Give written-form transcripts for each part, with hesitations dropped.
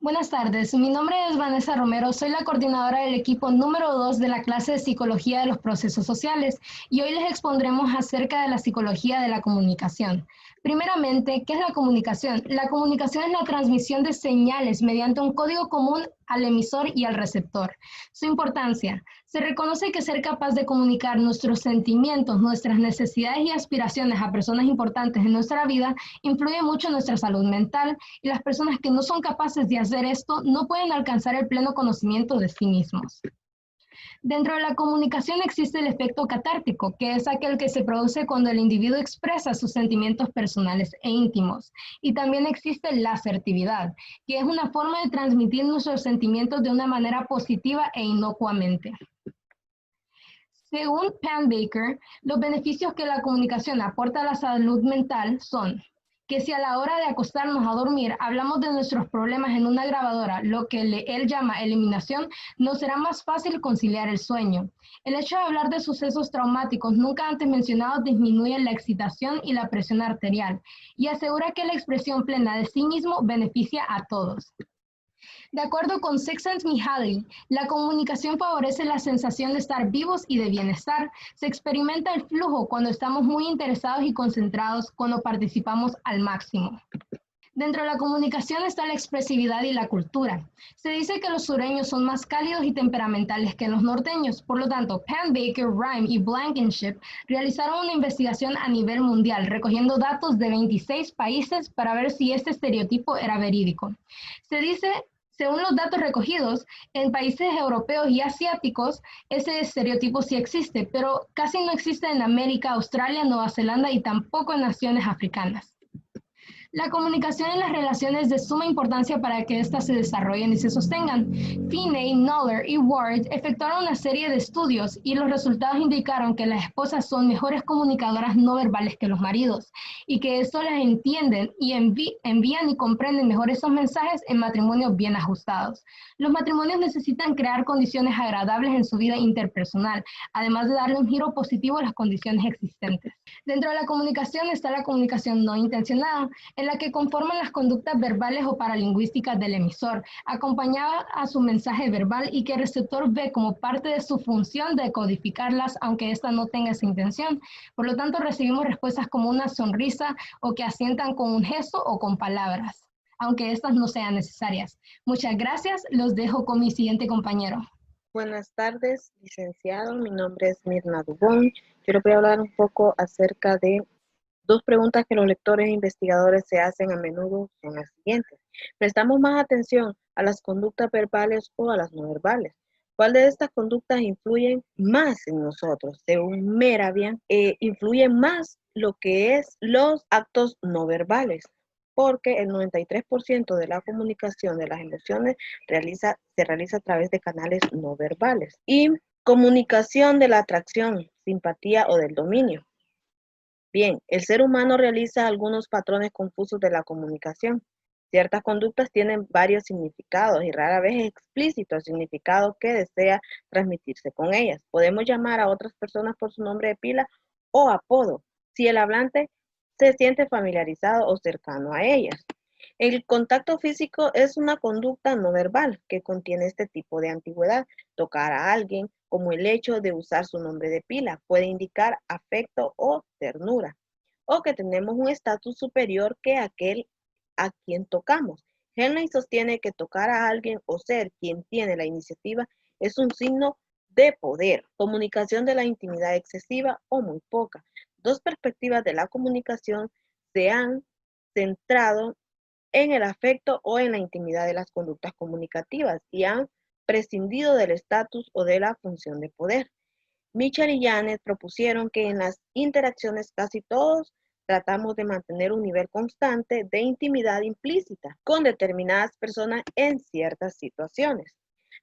Buenas tardes, mi nombre es Vanessa Romero, soy la coordinadora del equipo número 2 de la clase de Psicología de los Procesos Sociales y hoy les expondremos acerca de la psicología de la comunicación. Primeramente, ¿qué es la comunicación? La comunicación es la transmisión de señales mediante un código común al emisor y al receptor. Su importancia. Se reconoce que ser capaz de comunicar nuestros sentimientos, nuestras necesidades y aspiraciones a personas importantes en nuestra vida influye mucho en nuestra salud mental y las personas que no son capaces de hacer esto no pueden alcanzar el pleno conocimiento de sí mismos. Dentro de la comunicación existe el efecto catártico, que es aquel que se produce cuando el individuo expresa sus sentimientos personales e íntimos. Y también existe la asertividad, que es una forma de transmitir nuestros sentimientos de una manera positiva e inocuamente. Según Pam Baker, los beneficios que la comunicación aporta a la salud mental son que si a la hora de acostarnos a dormir hablamos de nuestros problemas en una grabadora, lo que él llama eliminación, nos será más fácil conciliar el sueño. El hecho de hablar de sucesos traumáticos nunca antes mencionados disminuye la excitación y la presión arterial y asegura que la expresión plena de sí mismo beneficia a todos. De acuerdo con Csikszentmihalyi, la comunicación favorece la sensación de estar vivos y de bienestar. Se experimenta el flujo cuando estamos muy interesados y concentrados, cuando participamos al máximo. Dentro de la comunicación está la expresividad y la cultura. Se dice que los sureños son más cálidos y temperamentales que los norteños. Por lo tanto, Pam Baker, Rime y Blankenship realizaron una investigación a nivel mundial, recogiendo datos de 26 países para ver si este estereotipo era verídico. Se dice, según los datos recogidos, en países europeos y asiáticos, ese estereotipo sí existe, pero casi no existe en América, Australia, Nueva Zelanda y tampoco en naciones africanas. La comunicación en las relaciones es de suma importancia para que éstas se desarrollen y se sostengan. Finney, Noller y Ward efectuaron una serie de estudios y los resultados indicaron que las esposas son mejores comunicadoras no verbales que los maridos y que esto las entienden y envían y comprenden mejor esos mensajes en matrimonios bien ajustados. Los matrimonios necesitan crear condiciones agradables en su vida interpersonal, además de darle un giro positivo a las condiciones existentes. Dentro de la comunicación está la comunicación no intencionada, en la que conforman las conductas verbales o paralingüísticas del emisor, acompañada a su mensaje verbal y que el receptor ve como parte de su función de codificarlas, aunque ésta no tenga esa intención. Por lo tanto, recibimos respuestas como una sonrisa o que asientan con un gesto o con palabras, aunque estas no sean necesarias. Muchas gracias, los dejo con mi siguiente compañero. Buenas tardes, licenciado. Mi nombre es Mirna Dubón. Yo les voy a hablar un poco acerca de dos preguntas que los lectores e investigadores se hacen a menudo, son las siguientes. ¿Prestamos más atención a las conductas verbales o a las no verbales? ¿Cuál de estas conductas influyen más en nosotros? Según Mehrabian, influyen más lo que es los actos no verbales, porque el 93% de la comunicación de las emociones se realiza a través de canales no verbales. Y comunicación de la atracción, simpatía o del dominio. Bien, el ser humano realiza algunos patrones confusos de la comunicación. Ciertas conductas tienen varios significados y rara vez es explícito el significado que desea transmitirse con ellas. Podemos llamar a otras personas por su nombre de pila o apodo, si el hablante se siente familiarizado o cercano a ellas. El contacto físico es una conducta no verbal que contiene este tipo de ambigüedad. Tocar a alguien, como el hecho de usar su nombre de pila, puede indicar afecto o ternura, o que tenemos un estatus superior que aquel a quien tocamos. Henley sostiene que tocar a alguien o ser quien tiene la iniciativa es un signo de poder, comunicación de la intimidad excesiva o muy poca. Dos perspectivas de la comunicación se han centrado en el afecto o en la intimidad de las conductas comunicativas y han prescindido del estatus o de la función de poder. Mitchell y Janet propusieron que en las interacciones casi todos tratamos de mantener un nivel constante de intimidad implícita con determinadas personas en ciertas situaciones.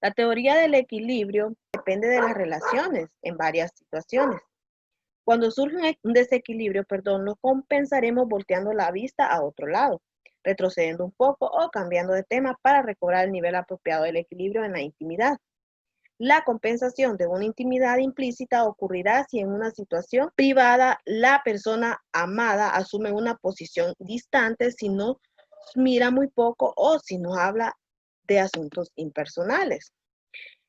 La teoría del equilibrio depende de las relaciones en varias situaciones. Cuando surge un desequilibrio, lo compensaremos volteando la vista a otro lado, retrocediendo un poco o cambiando de tema para recobrar el nivel apropiado del equilibrio en la intimidad. La compensación de una intimidad implícita ocurrirá si en una situación privada la persona amada asume una posición distante, si nos mira muy poco o si nos habla de asuntos impersonales.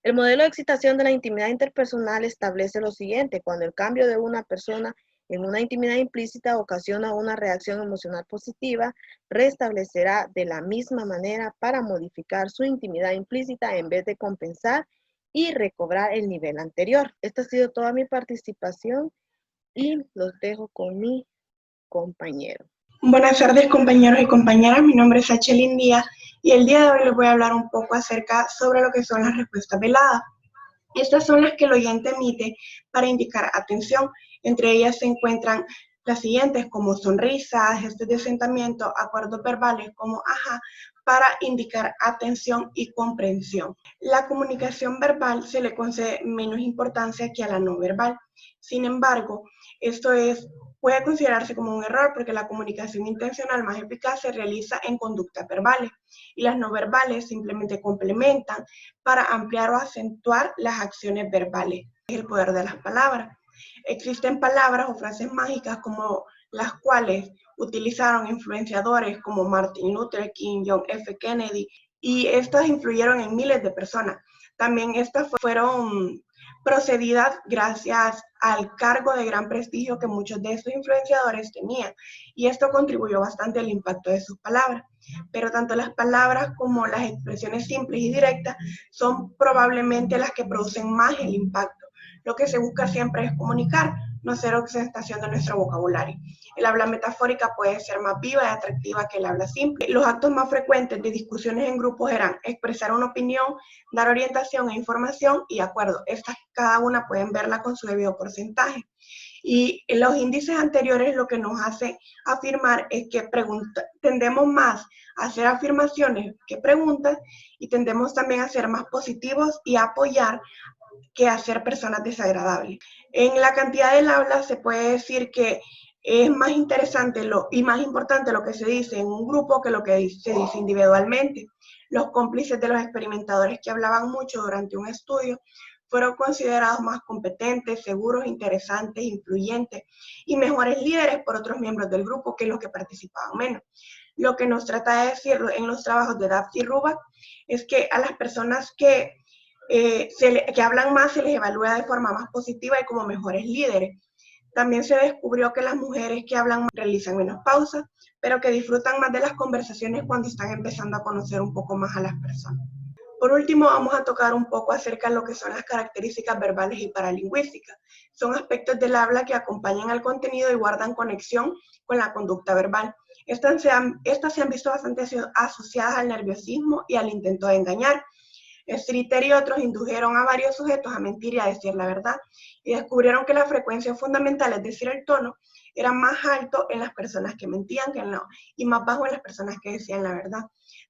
El modelo de excitación de la intimidad interpersonal establece lo siguiente: cuando el cambio de una persona en una intimidad implícita ocasiona una reacción emocional positiva, restablecerá de la misma manera para modificar su intimidad implícita en vez de compensar y recobrar el nivel anterior. Esta ha sido toda mi participación y los dejo con mi compañero. Buenas tardes, compañeros y compañeras. Mi nombre es Achelin Díaz y el día de hoy les voy a hablar un poco acerca sobre lo que son las respuestas veladas. Estas son las que el oyente emite para indicar atención. Entre ellas se encuentran las siguientes, como sonrisas, gestos de asentamiento, acuerdos verbales como ajá, para indicar atención y comprensión. La comunicación verbal se le concede menos importancia que a la no verbal. Sin embargo, esto puede considerarse como un error porque la comunicación intencional más eficaz se realiza en conductas verbales y las no verbales simplemente complementan para ampliar o acentuar las acciones verbales. Es el poder de las palabras. Existen palabras o frases mágicas como las cuales utilizaron influenciadores como Martin Luther King, John F. Kennedy, y estas influyeron en miles de personas. También estas fueron procedidas gracias al cargo de gran prestigio que muchos de estos influenciadores tenían, y esto contribuyó bastante al impacto de sus palabras. Pero tanto las palabras como las expresiones simples y directas son probablemente las que producen más el impacto. Lo que se busca siempre es comunicar, no hacer ostentación de nuestro vocabulario. El habla metafórica puede ser más viva y atractiva que el habla simple. Los actos más frecuentes de discusiones en grupos eran expresar una opinión, dar orientación e información y acuerdo. Estas cada una pueden verla con su debido porcentaje. Y en los índices anteriores lo que nos hace afirmar es que tendemos más a hacer afirmaciones que preguntas y tendemos también a ser más positivos y a apoyar que a ser personas desagradables. En la cantidad del habla se puede decir que es más interesante y más importante lo que se dice en un grupo que lo que se dice individualmente. Los cómplices de los experimentadores que hablaban mucho durante un estudio fueron considerados más competentes, seguros, interesantes, influyentes y mejores líderes por otros miembros del grupo que los que participaban menos. Lo que nos trata de decir en los trabajos de Daft y Rubach es que a las personas que hablan más se les evalúa de forma más positiva y como mejores líderes. También se descubrió que las mujeres que hablan más realizan menos pausas, pero que disfrutan más de las conversaciones cuando están empezando a conocer un poco más a las personas. Por último, vamos a tocar un poco acerca de lo que son las características verbales y paralingüísticas. Son aspectos del habla que acompañan al contenido y guardan conexión con la conducta verbal. Estas se han visto bastante asociadas al nerviosismo y al intento de engañar. Streeter y otros indujeron a varios sujetos a mentir y a decir la verdad, y descubrieron que la frecuencia fundamental, es decir, el tono, era más alto en las personas que mentían y más bajo en las personas que decían la verdad.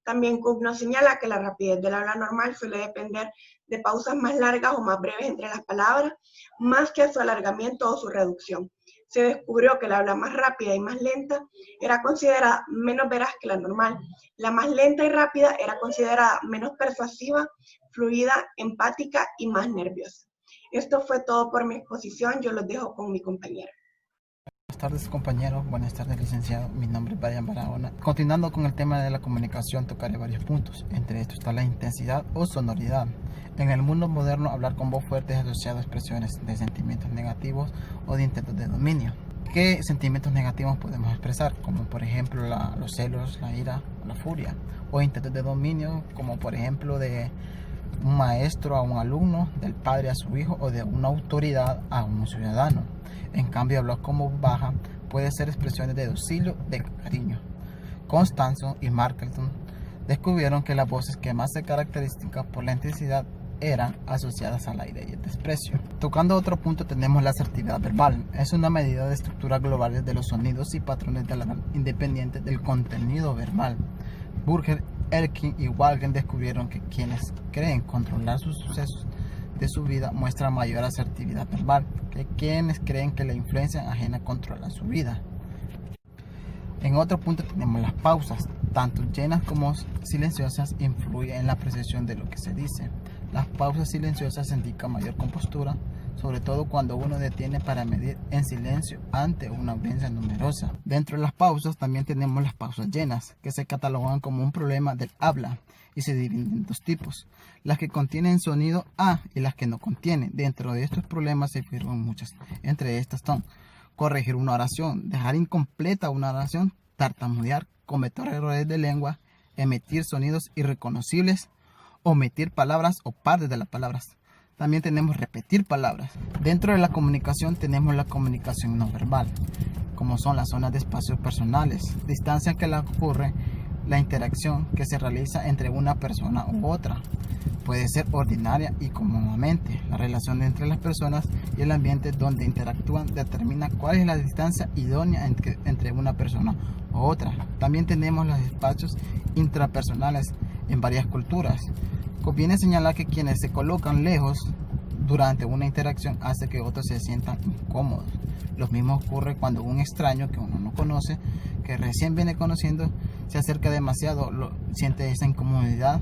También Cook nos señala que la rapidez del habla normal suele depender de pausas más largas o más breves entre las palabras, más que a su alargamiento o su reducción. Se descubrió que la habla más rápida y más lenta era considerada menos veraz que la normal. La más lenta y rápida era considerada menos persuasiva, fluida, empática y más nerviosa. Esto fue todo por mi exposición. Yo los dejo con mi compañera. Buenas tardes, compañeros. Buenas tardes, licenciado. Mi nombre es Brian Barahona. Continuando con el tema de la comunicación, tocaré varios puntos. Entre estos está la intensidad o sonoridad. En el mundo moderno, hablar con voz fuerte es asociado a expresiones de sentimientos negativos o de intentos de dominio. ¿Qué sentimientos negativos podemos expresar? Como por ejemplo los celos, la ira, la furia. O intentos de dominio, como por ejemplo de un maestro a un alumno, del padre a su hijo o de una autoridad a un ciudadano. En cambio, hablar con voz baja puede ser expresiones de auxilio, de cariño. Constanzo y Markelton descubrieron que las voces que más se caracterizan por la intensidad eran asociadas al aire y el desprecio. Tocando otro punto tenemos la asertividad verbal. Es una medida de estructuras globales de los sonidos y patrones independientes del contenido verbal. Burger, Erkin y Walgen descubrieron que quienes creen controlar sus sucesos de su vida muestran mayor asertividad verbal que quienes creen que la influencia ajena controla su vida. En otro punto tenemos las pausas, tanto llenas como silenciosas, influyen en la percepción de lo que se dice. Las pausas silenciosas indican mayor compostura, sobre todo cuando uno detiene para medir en silencio ante una audiencia numerosa. Dentro de las pausas también tenemos las pausas llenas, que se catalogan como un problema del habla y se dividen en dos tipos, las que contienen sonido A y las que no contienen. Dentro de estos problemas se firman muchas, entre estas son corregir una oración, dejar incompleta una oración, tartamudear, cometer errores de lengua, emitir sonidos irreconocibles, omitir palabras o partes de las palabras. También tenemos repetir palabras. Dentro de la comunicación tenemos la comunicación no verbal, como son las zonas de espacios personales, distancia en que la ocurre la interacción que se realiza entre una persona u otra. Puede ser ordinaria y cómodamente. La relación entre las personas y el ambiente donde interactúan determina cuál es la distancia idónea entre una persona u otra. También tenemos los espacios intrapersonales en varias culturas. Conviene señalar que quienes se colocan lejos durante una interacción hace que otros se sientan incómodos. Lo mismo ocurre cuando un extraño que uno no conoce, que recién viene conociendo, se acerca demasiado, siente esa incomodidad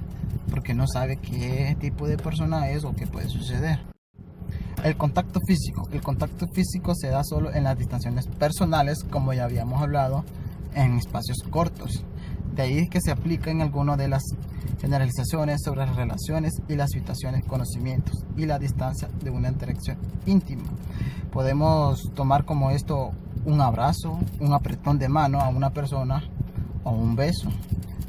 porque no sabe qué tipo de persona es o qué puede suceder. El contacto físico. El contacto físico se da solo en las distancias personales, como ya habíamos hablado, en espacios cortos. De ahí que se aplica en algunas de las generalizaciones sobre las relaciones y las situaciones, conocimientos y la distancia de una interacción íntima. Podemos tomar como esto un abrazo, un apretón de mano a una persona o un beso.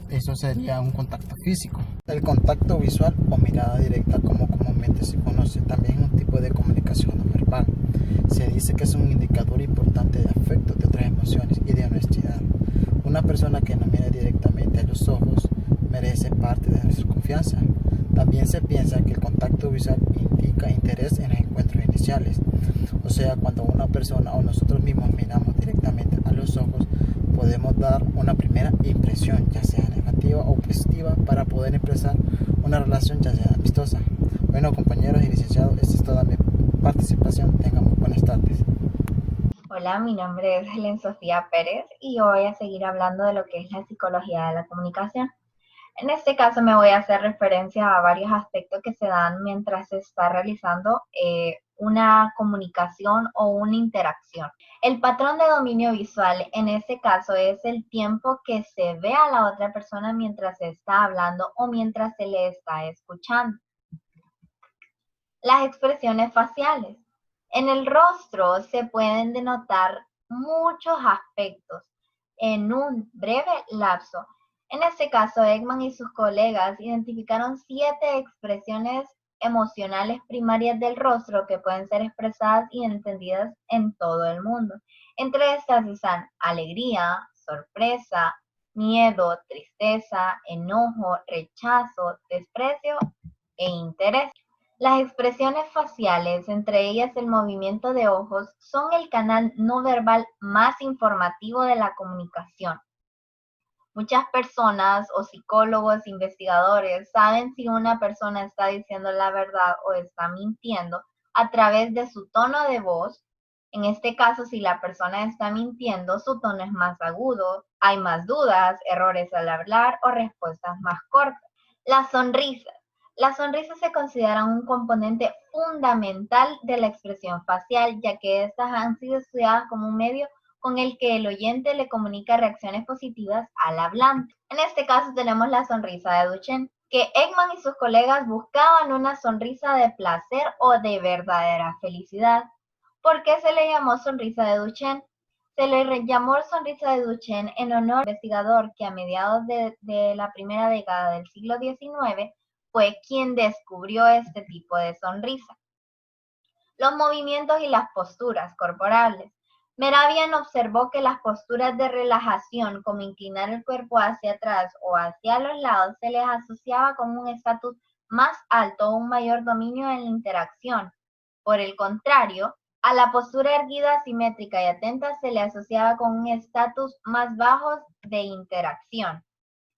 Eso sería un contacto físico. El contacto visual o mirada directa, como comúnmente se conoce, también es un tipo de comunicación no verbal. Se dice que es un indicador importante de afecto, de otras emociones y de honestidad. Una persona que no mira directamente a los ojos merece parte de nuestra confianza. También se piensa que el contacto visual indica interés en los encuentros iniciales. O sea, cuando una persona o nosotros mismos miramos directamente a los ojos, podemos dar una primera impresión, ya sea negativa o positiva, para poder expresar una relación ya sea amistosa. Bueno, compañeros y licenciados, esta es toda mi participación. Tengan muy buenas tardes. Hola, mi nombre es Helen Sofía Pérez y voy a seguir hablando de lo que es la psicología de la comunicación. En este caso me voy a hacer referencia a varios aspectos que se dan mientras se está realizando una comunicación o una interacción. El patrón de dominio visual en este caso es el tiempo que se ve a la otra persona mientras se está hablando o mientras se le está escuchando. Las expresiones faciales. En el rostro se pueden denotar muchos aspectos en un breve lapso. En este caso, Ekman y sus colegas identificaron 7 expresiones emocionales primarias del rostro que pueden ser expresadas y entendidas en todo el mundo. Entre estas están alegría, sorpresa, miedo, tristeza, enojo, rechazo, desprecio e interés. Las expresiones faciales, entre ellas el movimiento de ojos, son el canal no verbal más informativo de la comunicación. Muchas personas o psicólogos, investigadores, saben si una persona está diciendo la verdad o está mintiendo a través de su tono de voz. En este caso, si la persona está mintiendo, su tono es más agudo, hay más dudas, errores al hablar o respuestas más cortas. Las sonrisas. Las sonrisas se consideran un componente fundamental de la expresión facial, ya que estas han sido estudiadas como un medio con el que el oyente le comunica reacciones positivas al hablante. En este caso tenemos la sonrisa de Duchenne, que Ekman y sus colegas buscaban una sonrisa de placer o de verdadera felicidad. ¿Por qué se le llamó sonrisa de Duchenne? Se le llamó sonrisa de Duchenne en honor al investigador que a mediados de la primera década del siglo XIX fue quien descubrió este tipo de sonrisa. Los movimientos y las posturas corporales. Mehrabian observó que las posturas de relajación, como inclinar el cuerpo hacia atrás o hacia los lados, se les asociaba con un estatus más alto o un mayor dominio en la interacción. Por el contrario, a la postura erguida, simétrica y atenta se le asociaba con un estatus más bajo de interacción.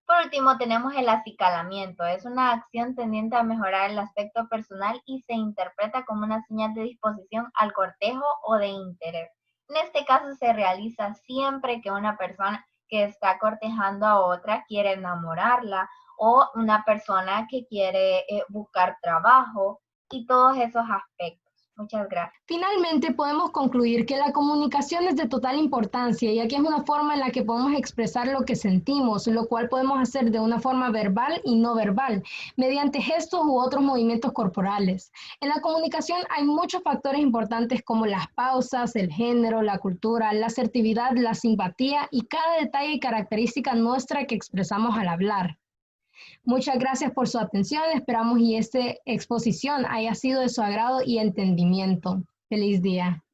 Por último, tenemos el acicalamiento. Es una acción tendiente a mejorar el aspecto personal y se interpreta como una señal de disposición al cortejo o de interés. En este caso se realiza siempre que una persona que está cortejando a otra quiere enamorarla o una persona que quiere buscar trabajo y todos esos aspectos. Muchas gracias. Finalmente, podemos concluir que la comunicación es de total importancia, ya que es una forma en la que podemos expresar lo que sentimos, lo cual podemos hacer de una forma verbal y no verbal, mediante gestos u otros movimientos corporales. En la comunicación hay muchos factores importantes como las pausas, el género, la cultura, la asertividad, la simpatía y cada detalle y característica nuestra que expresamos al hablar. Muchas gracias por su atención. Esperamos y esta exposición haya sido de su agrado y entendimiento. Feliz día.